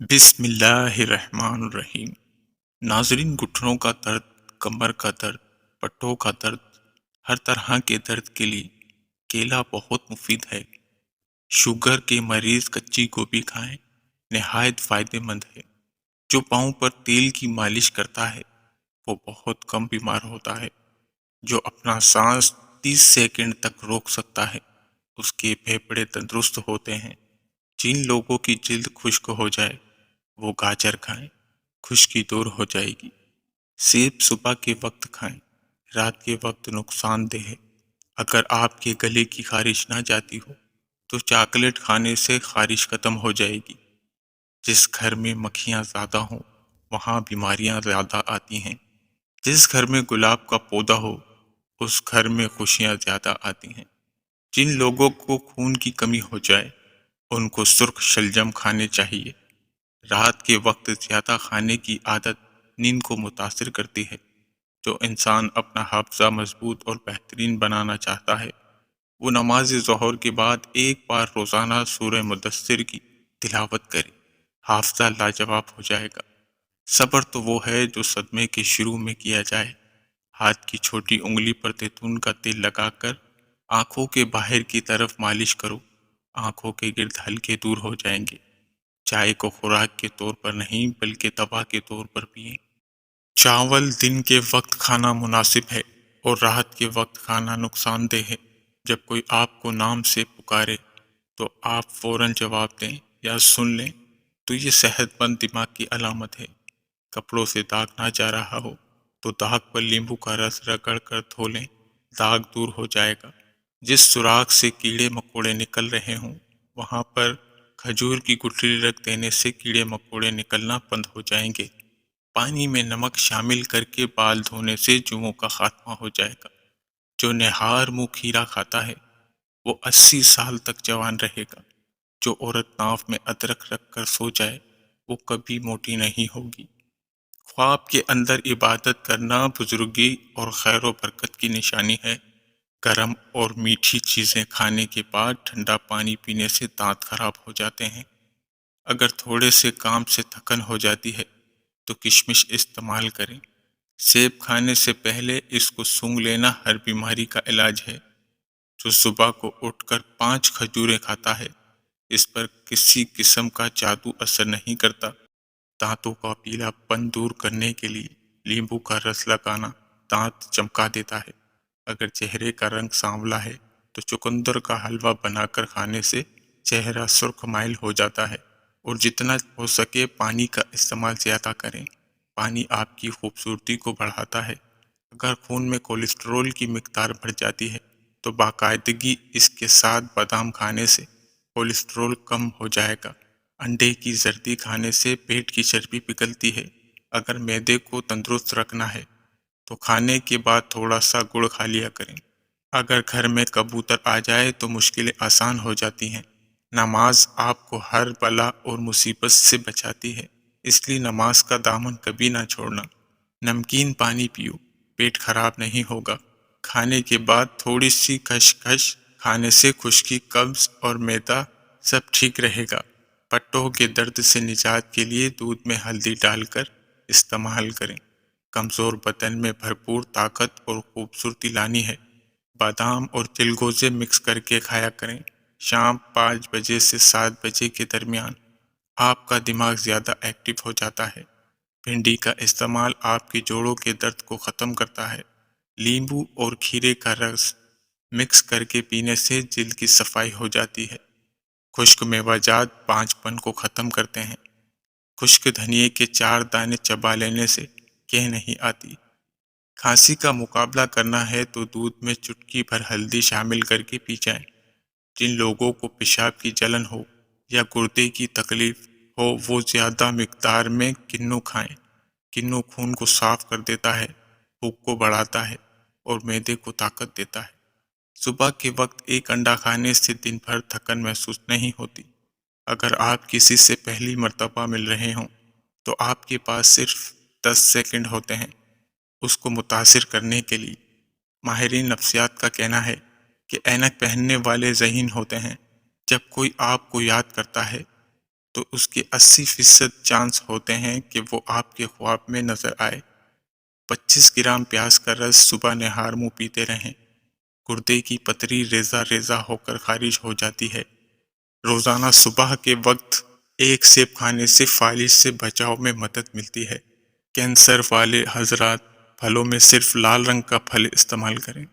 بسم اللہ الرحمن الرحیم۔ ناظرین، گھٹنوں کا درد، کمر کا درد، پٹوں کا درد، ہر طرح کے درد کے لیے کیلا بہت مفید ہے۔ شوگر کے مریض کچی گوبھی کھائیں، نہایت فائدہ مند ہے۔ جو پاؤں پر تیل کی مالش کرتا ہے وہ بہت کم بیمار ہوتا ہے۔ جو اپنا سانس 30 سیکنڈ تک روک سکتا ہے اس کے پھیپھڑے تندرست ہوتے ہیں۔ جن لوگوں کی جلد خشک ہو جائے وہ گاجر کھائیں، خشکی دور ہو جائے گی۔ سیب صبح کے وقت کھائیں، رات کے وقت نقصان دہ ہے۔ اگر آپ کے گلے کی خارش نہ جاتی ہو تو چاکلیٹ کھانے سے خارش ختم ہو جائے گی۔ جس گھر میں مکھیاں زیادہ ہوں وہاں بیماریاں زیادہ آتی ہیں۔ جس گھر میں گلاب کا پودا ہو اس گھر میں خوشیاں زیادہ آتی ہیں۔ جن لوگوں کو خون کی کمی ہو جائے ان کو سرخ شلجم کھانے چاہیے۔ رات کے وقت زیادہ کھانے کی عادت نیند کو متاثر کرتی ہے۔ جو انسان اپنا حافظہ مضبوط اور بہترین بنانا چاہتا ہے وہ نماز ظہر کے بعد ایک بار روزانہ سورہ مدثر کی تلاوت کرے۔ حافظہ لاجواب ہو جائے گا۔ صبر تو وہ ہے جو صدمے کے شروع میں کیا جائے۔ ہاتھ کی چھوٹی انگلی پر زیتون کا تیل لگا کر آنکھوں کے باہر کی طرف مالش کرو۔ آنکھوں کے گرد ہلکے دور ہو جائیں گے۔ چائے کو خوراک کے طور پر نہیں بلکہ دوا کے طور پر پئیں۔ چاول دن کے وقت کھانا مناسب ہے اور رات کے وقت کھانا نقصان دہ ہے۔ جب کوئی آپ کو نام سے پکارے تو آپ فوراً جواب دیں یا سن لیں تو یہ صحت مند دماغ کی علامت ہے۔ کپڑوں سے داغ نہ جا رہا ہو تو داغ پر لیمبو کا رس رگڑ کر دھو لیں، داغ دور ہو جائے گا۔ جس سوراخ سے کیڑے مکوڑے نکل رہے ہوں وہاں پر کھجور کی گٹھلی رکھ دینے سے کیڑے مکوڑے نکلنا بند ہو جائیں گے۔ پانی میں نمک شامل کر کے بال دھونے سے جوؤں کا خاتمہ ہو جائے گا۔ جو نہار منہ کھیرا کھاتا ہے وہ 80 سال تک جوان رہے گا۔ جو عورت ناف میں ادرک رکھ کر سو جائے وہ کبھی موٹی نہیں ہوگی۔ خواب کے اندر عبادت کرنا بزرگی اور خیر و برکت کی نشانی ہے۔ گرم اور میٹھی چیزیں کھانے کے بعد ٹھنڈا پانی پینے سے دانت خراب ہو جاتے ہیں۔ اگر تھوڑے سے کام سے تھکن ہو جاتی ہے تو کشمش استعمال کریں۔ سیب کھانے سے پہلے اس کو سونگھ لینا ہر بیماری کا علاج ہے۔ جو صبح کو اٹھ کر 5 کھجوریں کھاتا ہے اس پر کسی قسم کا جادو اثر نہیں کرتا۔ دانتوں کا پیلا پن دور کرنے کے لیے لیمبو کا رس لگانا دانت چمکا دیتا ہے۔ اگر چہرے کا رنگ سانولا ہے تو چقندر کا حلوہ بنا کر کھانے سے چہرہ سرخ مائل ہو جاتا ہے۔ اور جتنا ہو سکے پانی کا استعمال زیادہ کریں۔ پانی آپ کی خوبصورتی کو بڑھاتا ہے۔ اگر خون میں کولیسٹرول کی مقدار بڑھ جاتی ہے تو باقاعدگی اس کے ساتھ بادام کھانے سے کولیسٹرول کم ہو جائے گا۔ انڈے کی زردی کھانے سے پیٹ کی چربی پگھلتی ہے۔ اگر معدے کو تندرست رکھنا ہے تو کھانے کے بعد تھوڑا سا گڑ کھا لیا کریں۔ اگر گھر میں کبوتر آ جائے تو مشکلیں آسان ہو جاتی ہیں۔ نماز آپ کو ہر بلا اور مصیبت سے بچاتی ہے، اس لیے نماز کا دامن کبھی نہ چھوڑنا۔ نمکین پانی پیو، پیٹ خراب نہیں ہوگا۔ کھانے کے بعد تھوڑی سی خشخش کھانے سے خشکی، قبض اور معدہ سب ٹھیک رہے گا۔ پٹوں کے درد سے نجات کے لیے دودھ میں ہلدی ڈال کر استعمال کریں۔ کمزور بدن میں بھرپور طاقت اور خوبصورتی لانی ہے۔ بادام اور چلگوزے مکس کر کے کھایا کریں۔ شام 5 بجے سے 7 بجے کے درمیان آپ کا دماغ زیادہ ایکٹیو ہو جاتا ہے۔ بھنڈی کا استعمال آپ کے جوڑوں کے درد کو ختم کرتا ہے۔ لیمبو اور کھیرے کا رس مکس کر کے پینے سے جلد کی صفائی ہو جاتی ہے۔ خشک میوہ جات پانچ پن کو ختم کرتے ہیں۔ خشک دھنیے کے 4 دانے چبا لینے سے کہہ نہیں آتی۔ کھانسی کا مقابلہ کرنا ہے تو دودھ میں چٹکی بھر ہلدی شامل کر کے پی جائیں۔ جن لوگوں کو پیشاب کی جلن ہو یا گردے کی تکلیف ہو وہ زیادہ مقدار میں کنو کھائیں۔ کنو خون کو صاف کر دیتا ہے، بھوک کو بڑھاتا ہے اور معدے کو طاقت دیتا ہے۔ صبح کے وقت ایک انڈا کھانے سے دن بھر تھکن محسوس نہیں ہوتی۔ اگر آپ کسی سے پہلی مرتبہ مل رہے ہوں تو آپ کے پاس صرف 10 سیکنڈ ہوتے ہیں اس کو متاثر کرنے کے لیے۔ ماہرین نفسیات کا کہنا ہے کہ اینک پہننے والے ذہین ہوتے ہیں۔ جب کوئی آپ کو یاد کرتا ہے تو اس کے 80% چانس ہوتے ہیں کہ وہ آپ کے خواب میں نظر آئے۔ 25 گرام پیاز کا رس صبح نہار منہ پیتے رہیں، گردے کی پتری ریزہ ریزہ ہو کر خارج ہو جاتی ہے۔ روزانہ صبح کے وقت ایک سیب کھانے سے فالج سے بچاؤ میں مدد ملتی ہے۔ کینسر والے حضرات پھلوں میں صرف لال رنگ کا پھل استعمال کریں۔